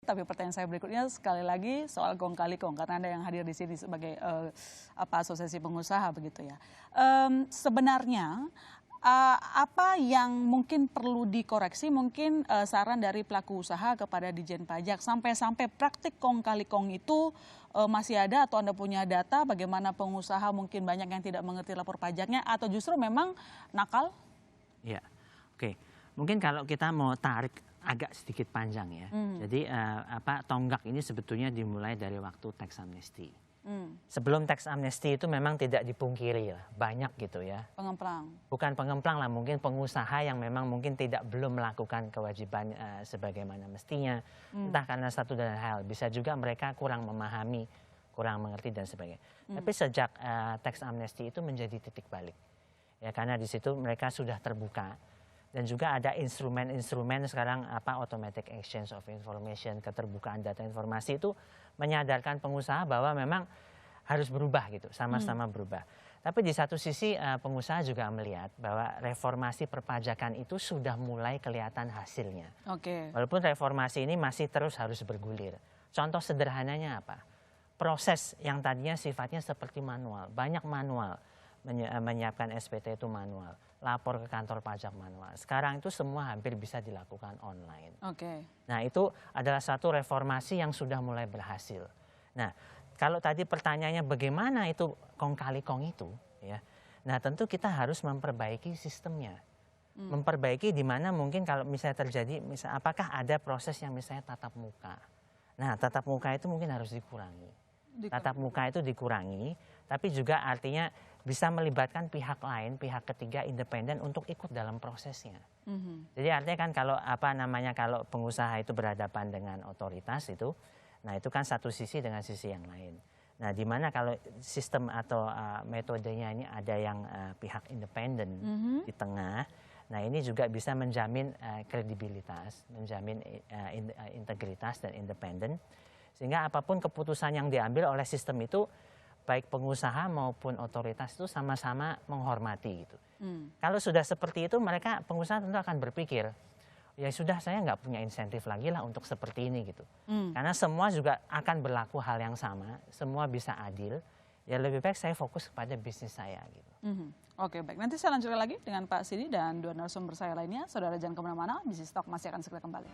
Tapi pertanyaan saya berikutnya sekali lagi soal gong kali gong, karena Anda yang hadir di sini sebagai asosiasi pengusaha begitu ya. Sebenarnya apa yang mungkin perlu dikoreksi, mungkin saran dari pelaku usaha kepada Dijen Pajak sampai praktik kong kali kong itu masih ada, atau Anda punya data bagaimana pengusaha mungkin banyak yang tidak mengerti lapor pajaknya atau justru memang nakal? Ya, oke. Mungkin kalau kita mau tarik agak sedikit panjang ya. Jadi tonggak ini sebetulnya dimulai dari waktu tax amnesty. Sebelum tax amnesty itu memang tidak dipungkiri lah, banyak gitu ya. Pengemplang. Bukan pengemplang lah, mungkin pengusaha yang memang mungkin belum melakukan kewajiban sebagaimana mestinya. Entah karena satu dan hal, bisa juga mereka kurang memahami, kurang mengerti dan sebagainya. Tapi sejak tax amnesty itu menjadi titik balik. Ya, karena di situ mereka sudah terbuka. Dan juga ada instrumen-instrumen sekarang automatic exchange of information, keterbukaan data informasi itu menyadarkan pengusaha bahwa memang harus berubah gitu, sama-sama berubah. Tapi di satu sisi pengusaha juga melihat bahwa reformasi perpajakan itu sudah mulai kelihatan hasilnya. Walaupun reformasi ini masih terus harus bergulir. Contoh sederhananya apa? Proses yang tadinya sifatnya seperti manual, banyak manual. Menyiapkan SPT itu manual, lapor ke kantor pajak manual. Sekarang itu semua hampir bisa dilakukan online. Nah, itu adalah satu reformasi yang sudah mulai berhasil. Nah, kalau tadi pertanyaannya bagaimana itu kong kali kong itu, ya. Nah, tentu kita harus memperbaiki sistemnya. Memperbaiki di mana mungkin kalau misalnya terjadi, apakah ada proses yang misalnya tatap muka. Nah, tatap muka itu mungkin harus dikurangi. Tatap muka itu dikurangi, tapi juga artinya bisa melibatkan pihak lain, pihak ketiga independen untuk ikut dalam prosesnya. Jadi artinya kan kalau pengusaha itu berhadapan dengan otoritas itu, nah itu kan satu sisi dengan sisi yang lain. Nah, di mana kalau sistem atau metodenya ini ada yang pihak independen di tengah, nah ini juga bisa menjamin kredibilitas, menjamin integritas dan independen. Sehingga apapun keputusan yang diambil oleh sistem itu, baik pengusaha maupun otoritas itu sama-sama menghormati gitu. Kalau sudah seperti itu, pengusaha tentu akan berpikir, ya sudah, saya nggak punya insentif lagi lah untuk seperti ini gitu. Karena semua juga akan berlaku hal yang sama, semua bisa adil. Ya lebih baik saya fokus kepada bisnis saya gitu. Oke, baik. Nanti saya lanjutkan lagi dengan Pak Sidi dan dua narasumber saya lainnya. Saudara jangan kemana-mana, Bisnis Talk masih akan segera kembali.